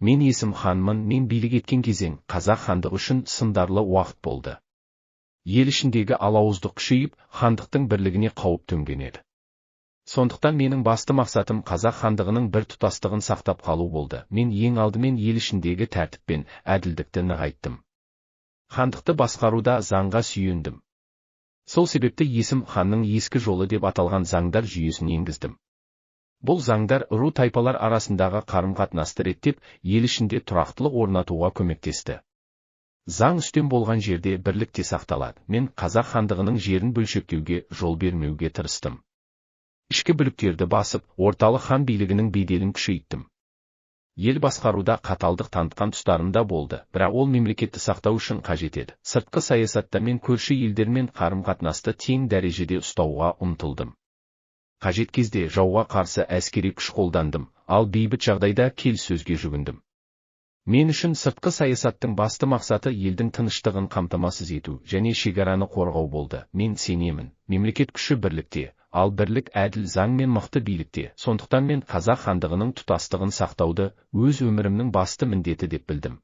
Мен Есім ханмын. Мен билік еткен кезең қазақ хандығы үшін сындарлы уақыт болды. Ел ішіндегі алауыздық күшейіп, хандықтың бірлігіне қауіп төнген еді. Сондықтан менің басты мақсатым қазақ хандығының бір тұтастығын сақтап қалу болды. Мен ең алдымен ел ішіндегі тәртіп пен әділдікті нығайттым. Хандықты басқаруда заңға сүйендім. Сол себепті Есім ханның ескі жолы деп аталған заңдар жүйесін енгіздім. Бұл заңдар ру тайпалар арасындағы қарым-қатынасты реттеп, ел ішінде тұрақтылық орнатуға көмектесті. Заң үстем болған жерде бірлік те сақталады. Мен қазақ хандығының жерін бөлшектеуге жол бермеуге тырыстым. Ішкі бүліктерді басып, орталық хан билігінің беделін күшейттім. Ел басқаруда қаталдық танытқан тұстарым да болды, бірақ ол мемлекетті сақтау үшін қажет еді. Сыртқы саясатта мен көрші елдермен қарым-қатынасты тең дәрежеде ұстауға ұмтылдым. Қажет кезде жауға қарсы әскери күш қолдандым, ал бейбіт жағдайда келіссөзге жүгіндім. Мен үшін сыртқы саясаттың басты мақсаты елдің тыныштығын қамтамасыз ету және шекараны қорғау болды. Мен сенемін, мемлекет күші бірлікте, ал бірлік әділ заң мен мықты билікте. Сондықтан мен қазақ хандығының тұтастығын сақтауды өз өмірімнің басты міндеті деп білдім.